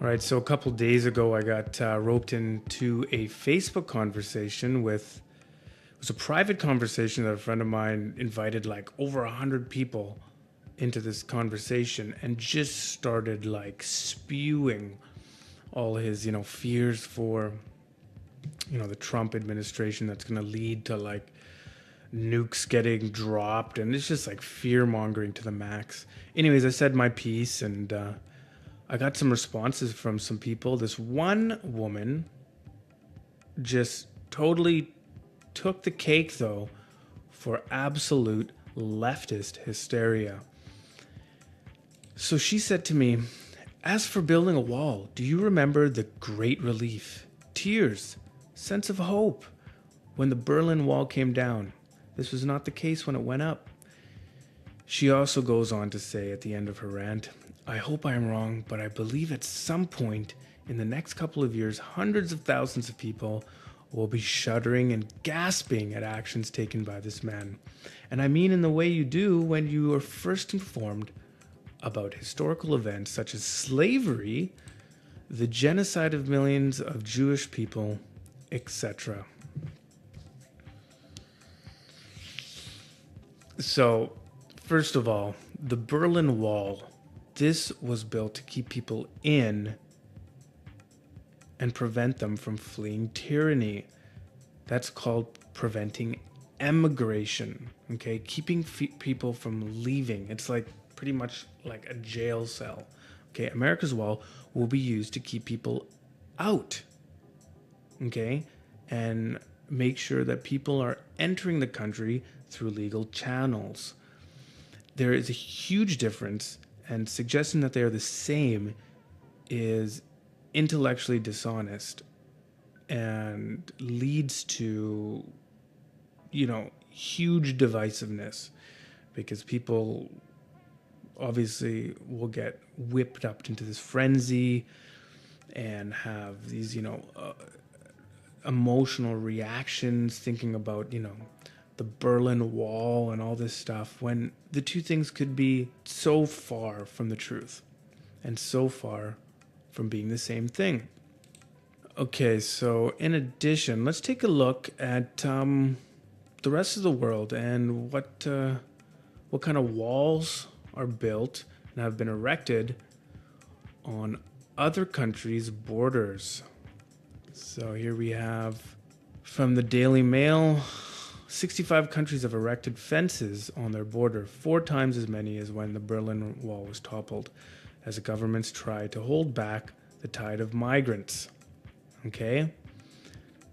All right, so a couple days ago, I got roped into a Facebook conversation with. It was a private conversation that a friend of mine invited like over 100 people into this conversation and just started like spewing all his, fears for, the Trump administration that's going to lead to like nukes getting dropped. And it's just like fear mongering to the max. Anyways, I said my piece and I got some responses from some people. This one woman just totally took the cake, though, for absolute leftist hysteria. So she said to me, "As for building a wall, do you remember the great relief, tears, sense of hope when the Berlin Wall came down? This was not the case when it went up." She also goes on to say at the end of her rant, "I hope I am wrong, but I believe at some point in the next couple of years, hundreds of thousands of people will be shuddering and gasping at actions taken by this man. And I mean in the way you do when you are first informed about historical events such as slavery, the genocide of millions of Jewish people, etc." So, first of all, the Berlin Wall, this was built to keep people in and prevent them from fleeing tyranny. That's called preventing emigration, okay? Keeping people from leaving. It's like pretty much like a jail cell, okay? America's Wall will be used to keep people out, okay? And make sure that people are entering the country through legal channels. There is a huge difference, and suggesting that they are the same is intellectually dishonest and leads to, huge divisiveness because people obviously will get whipped up into this frenzy and have these, emotional reactions thinking about, the Berlin Wall and all this stuff when the two things could be so far from the truth and so far from being the same thing. Okay, so in addition, let's take a look at the rest of the world and what kind of walls are built and have been erected on other countries' borders. So here we have from the Daily Mail, 65 countries have erected fences on their border, 4 times as many as when the Berlin Wall was toppled, as the governments try to hold back the tide of migrants. Okay?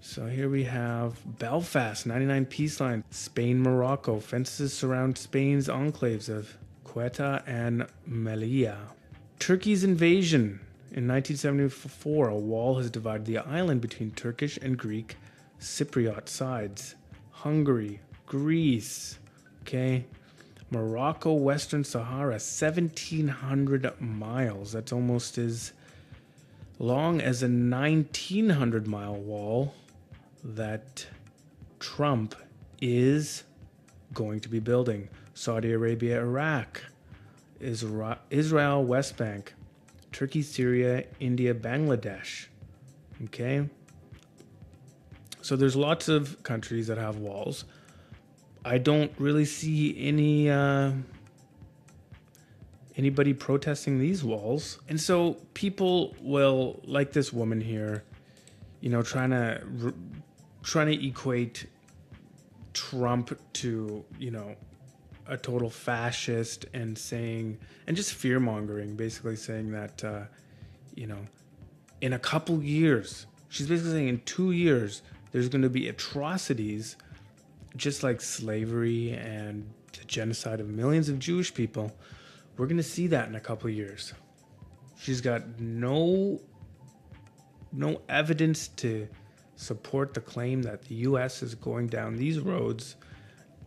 So here we have Belfast, 99 peace lines, Spain, Morocco. Fences surround Spain's enclaves of Ceuta and Melilla. Turkey's invasion. In 1974, a wall has divided the island between Turkish and Greek Cypriot sides. Hungary, Greece, okay? Morocco, Western Sahara, 1,700 miles. That's almost as long as a 1,900-mile wall that Trump is going to be building. Saudi Arabia, Iraq, Israel, West Bank, Turkey, Syria, India, Bangladesh. Okay? So there's lots of countries that have walls. I don't really see anybody protesting these walls. And so people will, like this woman here, trying to equate Trump to, a total fascist and just fear mongering, basically saying that, in a couple years, she's basically saying in 2 years, there's going to be atrocities just like slavery and the genocide of millions of Jewish people. We're going to see that in a couple of years. She's got no evidence to support the claim that the U.S. is going down these roads,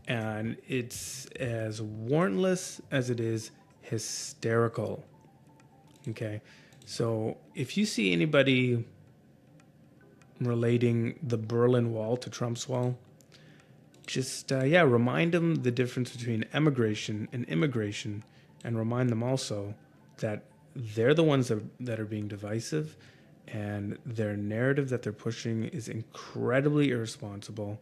and it's as warrantless as it is hysterical. Okay, so if you see anybody relating the Berlin Wall to Trump's wall, just remind them the difference between emigration and immigration, and remind them also that they're the ones that are being divisive, and their narrative that they're pushing is incredibly irresponsible.